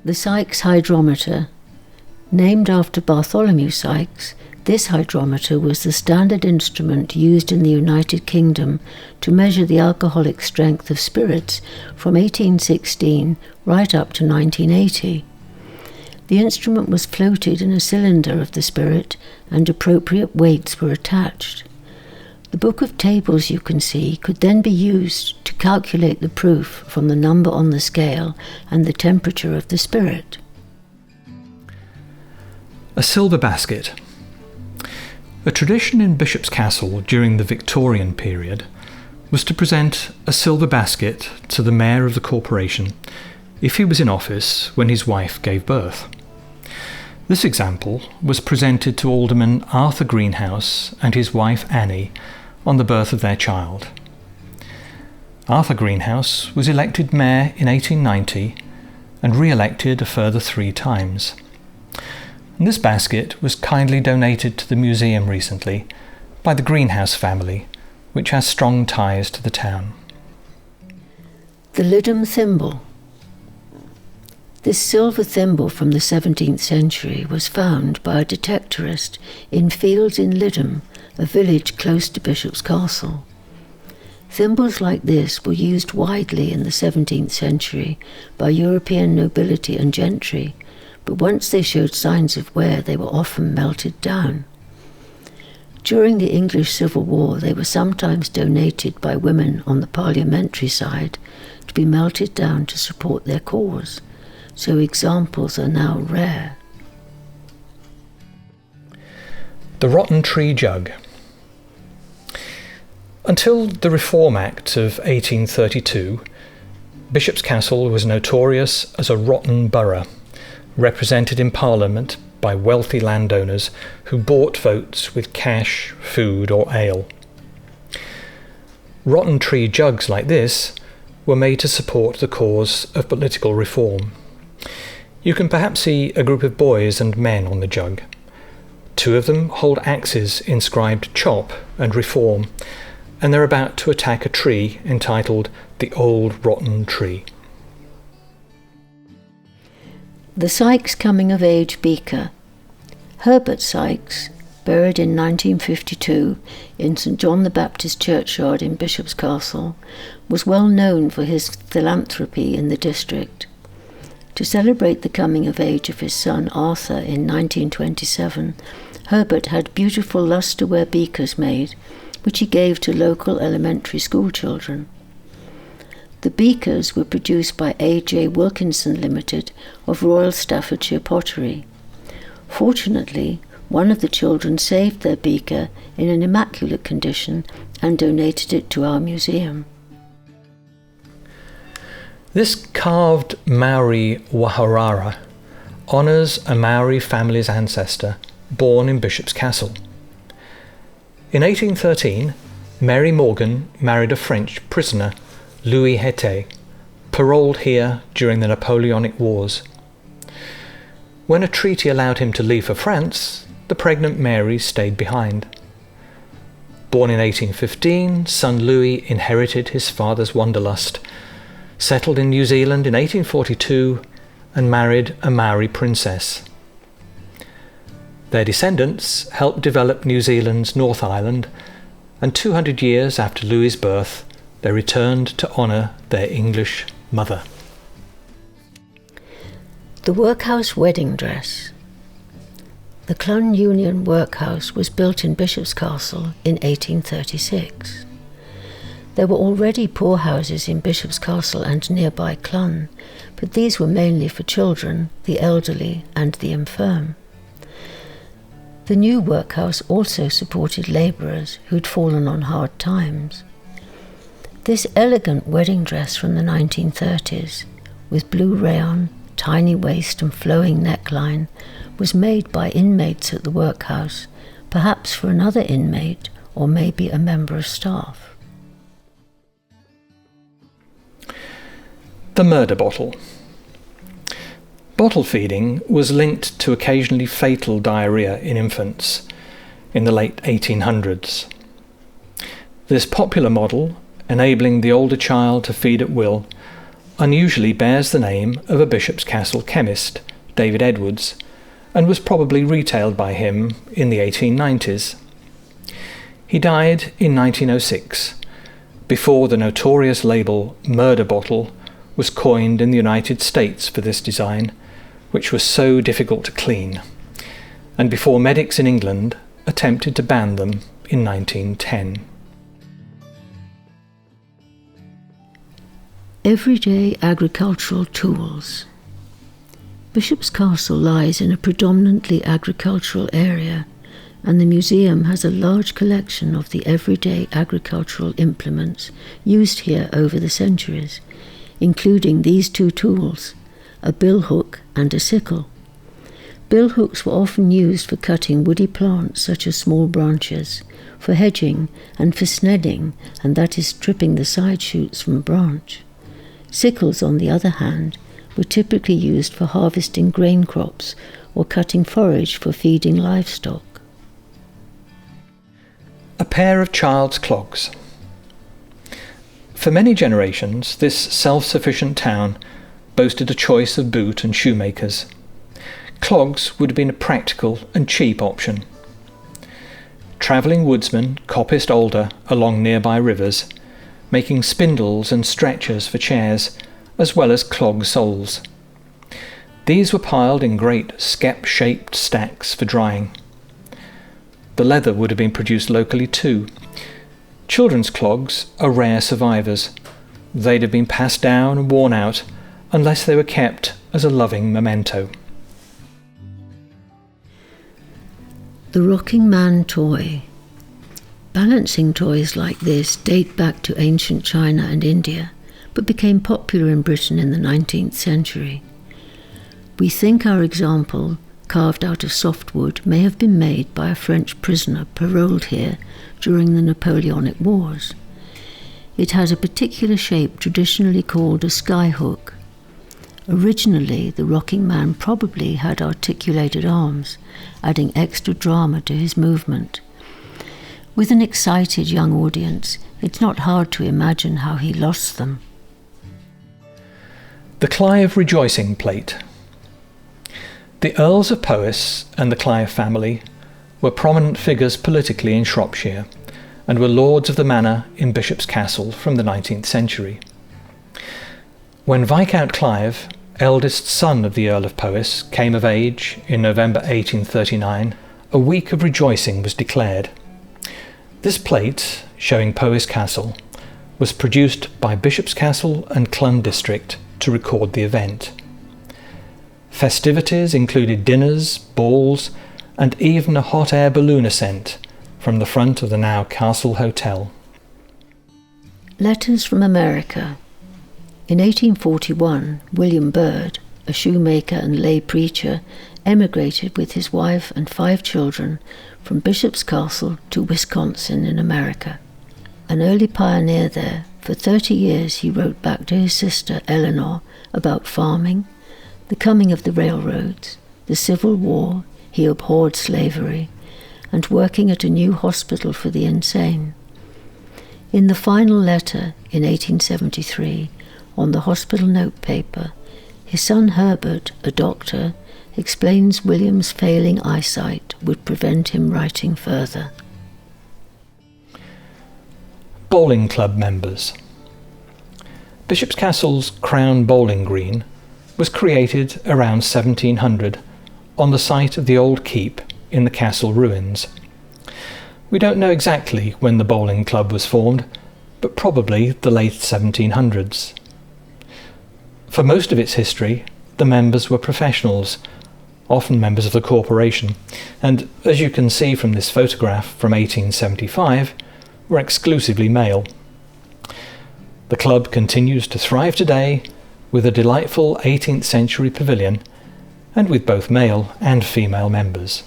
The Sykes hydrometer. Named after Bartholomew Sykes, this hydrometer was the standard instrument used in the United Kingdom to measure the alcoholic strength of spirits from 1816 right up to 1980. The instrument was floated in a cylinder of the spirit and appropriate weights were attached. The book of tables you can see could then be used to calculate the proof from the number on the scale and the temperature of the spirit. A silver basket. A tradition in Bishop's Castle during the Victorian period was to present a silver basket to the mayor of the corporation if he was in office when his wife gave birth. This example was presented to Alderman Arthur Greenhouse and his wife Annie on the birth of their child. Arthur Greenhouse was elected mayor in 1890 and re-elected a further 3 times. And this basket was kindly donated to the museum recently by the Greenhouse family, which has strong ties to the town. The Lyddham thimble. This silver thimble from the 17th century was found by a detectorist in fields in Lyddham, a village close to Bishop's Castle. Thimbles like this were used widely in the 17th century by European nobility and gentry, but once they showed signs of wear, they were often melted down. During the English Civil War, they were sometimes donated by women on the parliamentary side to be melted down to support their cause, so examples are now rare. The rotten tree jug. Until the Reform Act of 1832, Bishop's Castle was notorious as a rotten borough, represented in Parliament by wealthy landowners who bought votes with cash, food or ale. Rotten tree jugs like this were made to support the cause of political reform. You can perhaps see a group of boys and men on the jug. 2 of them hold axes inscribed Chop and Reform, and they're about to attack a tree entitled The Old Rotten Tree. The Sykes coming-of-age beaker. Herbert Sykes, buried in 1952 in St John the Baptist churchyard in Bishop's Castle, was well known for his philanthropy in the district. To celebrate the coming of age of his son Arthur in 1927, Herbert had beautiful lustreware beakers made, which he gave to local elementary school children. The beakers were produced by A.J. Wilkinson Limited of Royal Staffordshire Pottery. Fortunately, one of the children saved their beaker in an immaculate condition and donated it to our museum. This carved Maori waharara honours a Maori family's ancestor born in Bishop's Castle. In 1813, Mary Morgan married a French prisoner, Louis Hete, paroled here during the Napoleonic Wars. When a treaty allowed him to leave for France, the pregnant Mary stayed behind. Born in 1815, son Louis inherited his father's wanderlust, settled in New Zealand in 1842 and married a Maori princess. Their descendants helped develop New Zealand's North Island, and 200 years after Louis' birth, they returned to honour their English mother. The workhouse wedding dress. The Clun Union Workhouse was built in Bishop's Castle in 1836. There were already poorhouses in Bishop's Castle and nearby Clun, but these were mainly for children, the elderly and the infirm. The new workhouse also supported labourers who'd fallen on hard times. This elegant wedding dress from the 1930s, with blue rayon, tiny waist and flowing neckline, was made by inmates at the workhouse, perhaps for another inmate or maybe a member of staff. The murder bottle. Bottle feeding was linked to occasionally fatal diarrhoea in infants in the late 1800s. This popular model, enabling the older child to feed at will, unusually bears the name of a Bishop's Castle chemist, David Edwards, and was probably retailed by him in the 1890s. He died in 1906, before the notorious label Murder Bottle was coined in the United States for this design, which was so difficult to clean, and before medics in England attempted to ban them in 1910. Everyday agricultural tools. Bishop's Castle lies in a predominantly agricultural area, and the museum has a large collection of the everyday agricultural implements used here over the centuries, including these two tools, a billhook and a sickle. Billhooks were often used for cutting woody plants such as small branches, for hedging and for snedding, and that is stripping the side shoots from a branch. Sickles, on the other hand, were typically used for harvesting grain crops or cutting forage for feeding livestock. A pair of child's clogs. For many generations, this self-sufficient town boasted a choice of boot and shoemakers. Clogs would have been a practical and cheap option. Travelling woodsmen coppiced alder along nearby rivers, making spindles and stretchers for chairs, as well as clog soles. These were piled in great skep-shaped stacks for drying. The leather would have been produced locally too. Children's clogs are rare survivors. They'd have been passed down and worn out unless they were kept as a loving memento. The Rocking Man toy. Balancing toys like this date back to ancient China and India, but became popular in Britain in the 19th century. We think our example, carved out of softwood, may have been made by a French prisoner paroled here during the Napoleonic Wars. It has a particular shape traditionally called a skyhook. Originally, the Rocking Man probably had articulated arms, adding extra drama to his movement. With an excited young audience, it's not hard to imagine how he lost them. The Clive Rejoicing Plate. The Earls of Powys and the Clive family were prominent figures politically in Shropshire and were lords of the manor in Bishop's Castle from the 19th century. When Viscount Clive, eldest son of the Earl of Powys, came of age in November 1839, a week of rejoicing was declared. This plate, showing Powys Castle, was produced by Bishop's Castle and Clun district to record the event. Festivities included dinners, balls, and even a hot air balloon ascent from the front of the now Castle Hotel. Letters from America. In 1841, William Byrd, a shoemaker and lay preacher, emigrated with his wife and 5 children from Bishop's Castle to Wisconsin in America. An early pioneer there, for 30 years he wrote back to his sister Eleanor about farming, the coming of the railroads, the Civil War, he abhorred slavery, and working at a new hospital for the insane. In the final letter, in 1873, on the hospital notepaper, his son Herbert, a doctor, explains William's failing eyesight would prevent him writing further. Bowling club members. Bishop's Castle's Crown Bowling Green was created around 1700 on the site of the old keep in the castle ruins. We don't know exactly when the bowling club was formed, but probably the late 1700s. For most of its history, the members were professionals, often members of the corporation, and as you can see from this photograph from 1875, were exclusively male. The club continues to thrive today with a delightful 18th century pavilion and with both male and female members.